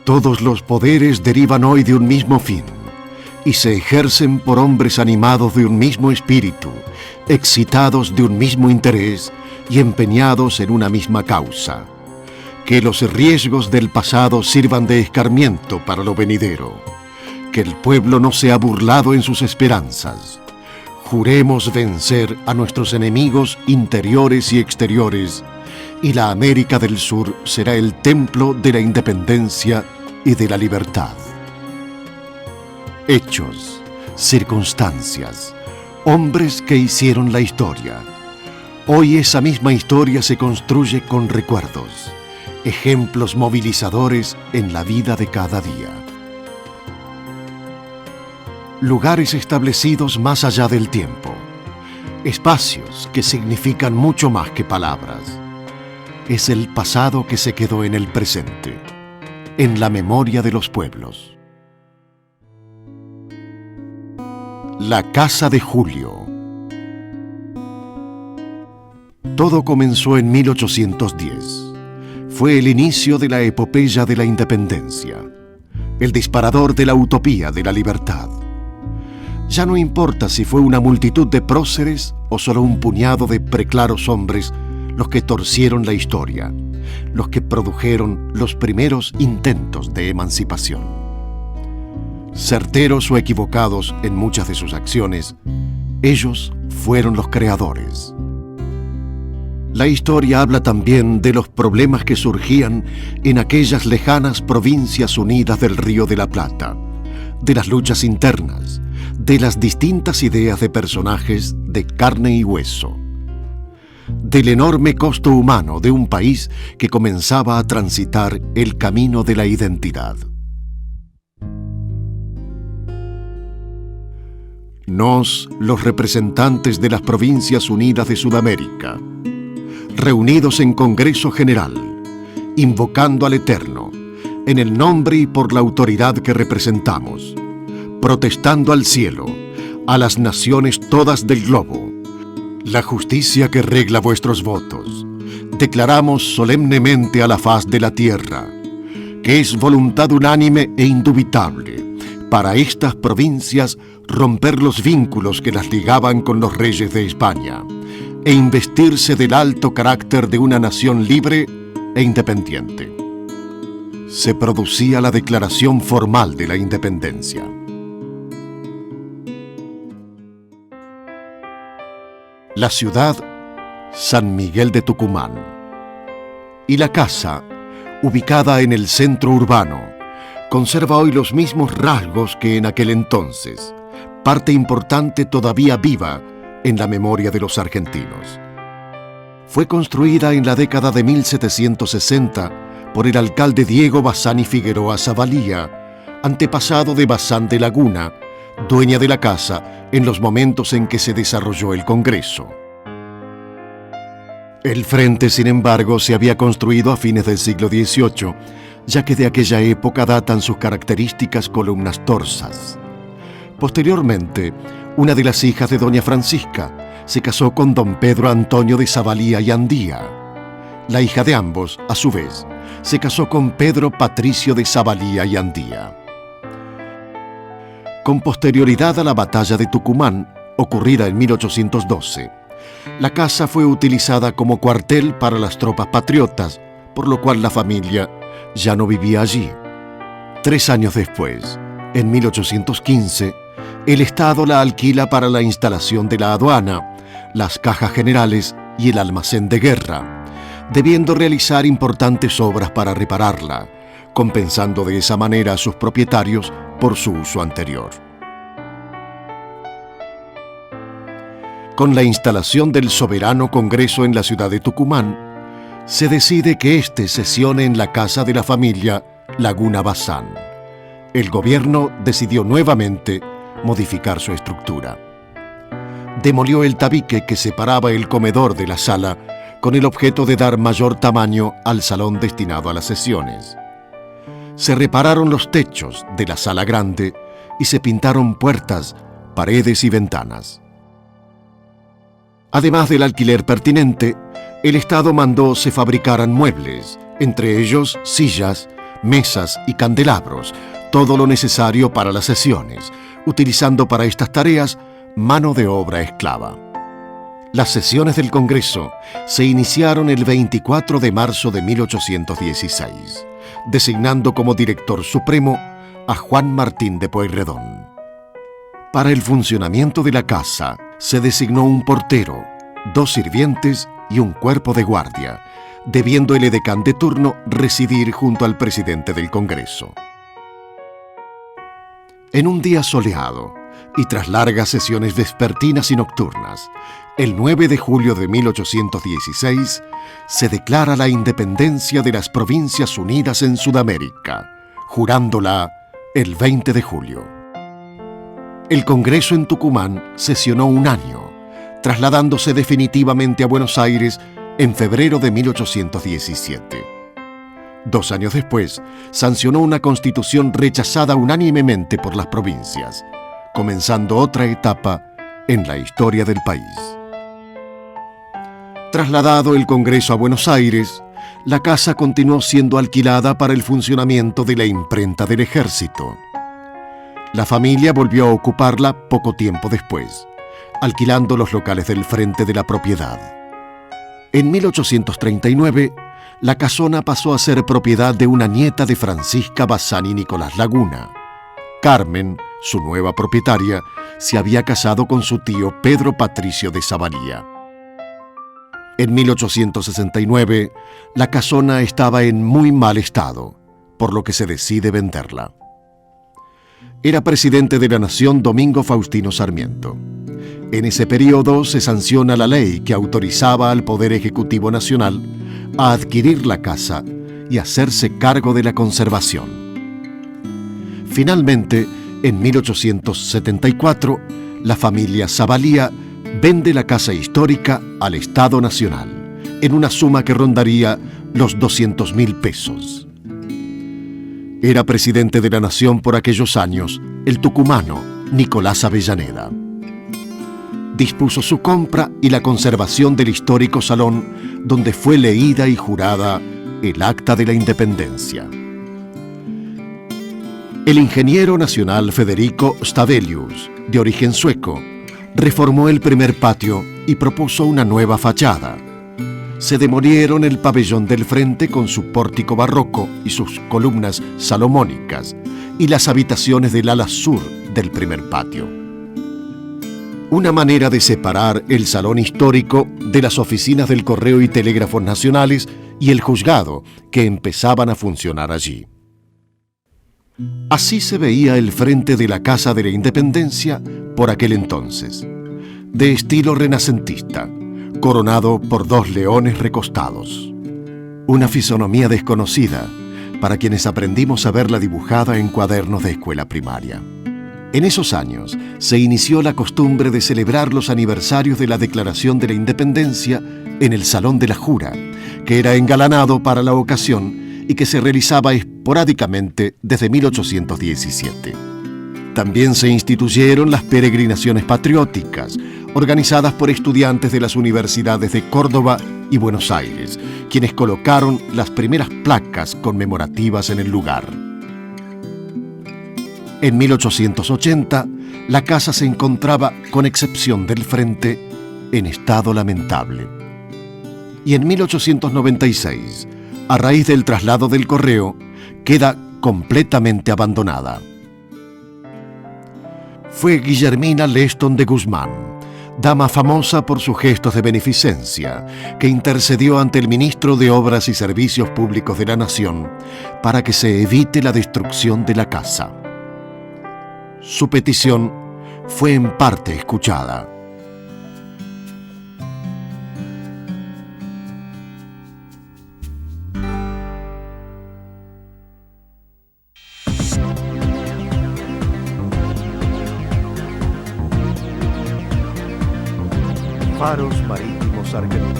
Todos los poderes derivan hoy de un mismo fin y se ejercen por hombres animados de un mismo espíritu, excitados de un mismo interés y empeñados en una misma causa. Que los riesgos del pasado sirvan de escarmiento para lo venidero. Que el pueblo no sea burlado en sus esperanzas. Juremos vencer a nuestros enemigos interiores y exteriores, y la América del Sur será el templo de la independencia y de la libertad. Hechos, circunstancias, hombres que hicieron la historia. Hoy esa misma historia se construye con recuerdos, ejemplos movilizadores en la vida de cada día. Lugares establecidos más allá del tiempo, espacios que significan mucho más que palabras. Es el pasado que se quedó en el presente, en la memoria de los pueblos. La Casa de Julio. Todo comenzó en 1810. Fue el inicio de la epopeya de la independencia, el disparador de la utopía de la libertad. Ya no importa si fue una multitud de próceres o solo un puñado de preclaros hombres los que torcieron la historia, los que produjeron los primeros intentos de emancipación. Certeros o equivocados en muchas de sus acciones, ellos fueron los creadores. La historia habla también de los problemas que surgían en aquellas lejanas provincias unidas del Río de la Plata, de las luchas internas, de las distintas ideas de personajes de carne y hueso, del enorme costo humano de un país que comenzaba a transitar el camino de la identidad. Nos, los representantes de las Provincias Unidas de Sudamérica, reunidos en Congreso General, invocando al Eterno, en el nombre y por la autoridad que representamos, protestando al cielo, a las naciones todas del globo, la justicia que regla vuestros votos, declaramos solemnemente a la faz de la tierra, que es voluntad unánime e indubitable para estas provincias romper los vínculos que las ligaban con los reyes de España e investirse del alto carácter de una nación libre e independiente. Se producía la declaración formal de la independencia. La ciudad, San Miguel de Tucumán, y la casa, ubicada en el centro urbano, conserva hoy los mismos rasgos que en aquel entonces, parte importante todavía viva en la memoria de los argentinos. Fue construida en la década de 1760 por el alcalde Diego Bazán y Figueroa Zavalía, antepasado de Bazán de Laguna, dueña de la casa en los momentos en que se desarrolló el Congreso. El frente, sin embargo, se había construido a fines del siglo XVIII, ya que de aquella época datan sus características columnas torsas. Posteriormente, una de las hijas de doña Francisca se casó con don Pedro Antonio de Zavalía y Andía. La hija de ambos, a su vez, se casó con Pedro Patricio de Zavalía y Andía. Con posterioridad a la batalla de Tucumán, ocurrida en 1812, la casa fue utilizada como cuartel para las tropas patriotas, por lo cual la familia ya no vivía allí. 3 años después, en 1815, el Estado la alquila para la instalación de la aduana, las cajas generales y el almacén de guerra, debiendo realizar importantes obras para repararla, compensando de esa manera a sus propietarios por su uso anterior. Con la instalación del soberano Congreso en la ciudad de Tucumán, se decide que éste sesione en la casa de la familia Laguna Bazán. El gobierno decidió nuevamente modificar su estructura. Demolió el tabique que separaba el comedor de la sala con el objeto de dar mayor tamaño al salón destinado a las sesiones. Se repararon los techos de la sala grande y se pintaron puertas, paredes y ventanas. Además del alquiler pertinente, el Estado mandó se fabricaran muebles, entre ellos sillas, mesas y candelabros, todo lo necesario para las sesiones, utilizando para estas tareas mano de obra esclava. Las sesiones del Congreso se iniciaron el 24 de marzo de 1816, designando como director supremo a Juan Martín de Pueyrredón. Para el funcionamiento de la casa se designó un portero, 2 sirvientes y un cuerpo de guardia, debiendo el edecán de turno residir junto al presidente del Congreso. En un día soleado, y tras largas sesiones vespertinas y nocturnas, el 9 de julio de 1816 se declara la independencia de las Provincias Unidas en Sudamérica, jurándola el 20 de julio. El Congreso en Tucumán sesionó un año, trasladándose definitivamente a Buenos Aires en febrero de 1817. 2 años después, sancionó una constitución rechazada unánimemente por las provincias, comenzando otra etapa en la historia del país. Trasladado el Congreso a Buenos Aires, la casa continuó siendo alquilada para el funcionamiento de la imprenta del Ejército. La familia volvió a ocuparla poco tiempo después, alquilando los locales del frente de la propiedad. En 1839, la casona pasó a ser propiedad de una nieta de Francisca Bazán y Nicolás Laguna. Carmen, su nueva propietaria, se había casado con su tío Pedro Patricio de Zavalía. En 1869, la casona estaba en muy mal estado, por lo que se decide venderla. Era presidente de la Nación Domingo Faustino Sarmiento. En ese periodo se sanciona la ley que autorizaba al Poder Ejecutivo Nacional a adquirir la casa y hacerse cargo de la conservación. Finalmente, en 1874, la familia Zavalía vende la casa histórica al Estado Nacional, en una suma que rondaría los 200.000 pesos. Era presidente de la Nación por aquellos años el tucumano Nicolás Avellaneda. Dispuso su compra y la conservación del histórico salón donde fue leída y jurada el Acta de la Independencia. El ingeniero nacional Federico Stavelius, de origen sueco, reformó el primer patio y propuso una nueva fachada. Se demolieron el pabellón del frente con su pórtico barroco y sus columnas salomónicas y las habitaciones del ala sur del primer patio. Una manera de separar el salón histórico de las oficinas del Correo y Telégrafos Nacionales y el juzgado que empezaban a funcionar allí. Así se veía el frente de la Casa de la Independencia por aquel entonces, de estilo renacentista, coronado por 2 leones recostados. Una fisonomía desconocida para quienes aprendimos a verla dibujada en cuadernos de escuela primaria. En esos años se inició la costumbre de celebrar los aniversarios de la Declaración de la Independencia en el Salón de la Jura, que era engalanado para la ocasión y que se realizaba esporádicamente desde 1817. También se instituyeron las peregrinaciones patrióticas, organizadas por estudiantes de las universidades de Córdoba y Buenos Aires, quienes colocaron las primeras placas conmemorativas en el lugar. En 1880, la casa se encontraba, con excepción del frente, en estado lamentable. Y en 1896, a raíz del traslado del correo, queda completamente abandonada. Fue Guillermina Leston de Guzmán, dama famosa por sus gestos de beneficencia, que intercedió ante el ministro de Obras y Servicios Públicos de la Nación para que se evite la destrucción de la casa. Su petición fue en parte escuchada. Faros Marítimos Argentinos.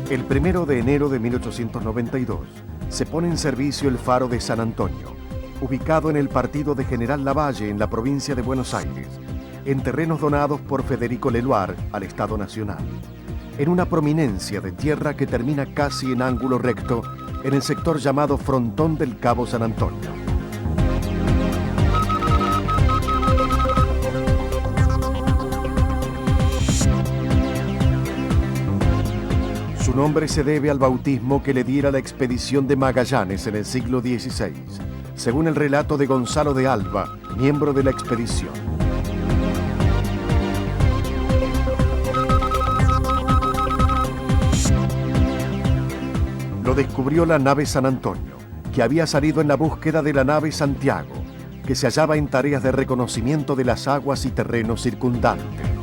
El 1 de enero de 1892 se pone en servicio el faro de San Antonio, ubicado en el partido de General Lavalle en la provincia de Buenos Aires, en terrenos donados por Federico Leloir al Estado Nacional, en una prominencia de tierra que termina casi en ángulo recto en el sector llamado Frontón del Cabo San Antonio. Su nombre se debe al bautismo que le diera la expedición de Magallanes en el siglo XVI, según el relato de Gonzalo de Alba, miembro de la expedición. Lo descubrió la nave San Antonio, que había salido en la búsqueda de la nave Santiago, que se hallaba en tareas de reconocimiento de las aguas y terrenos circundantes.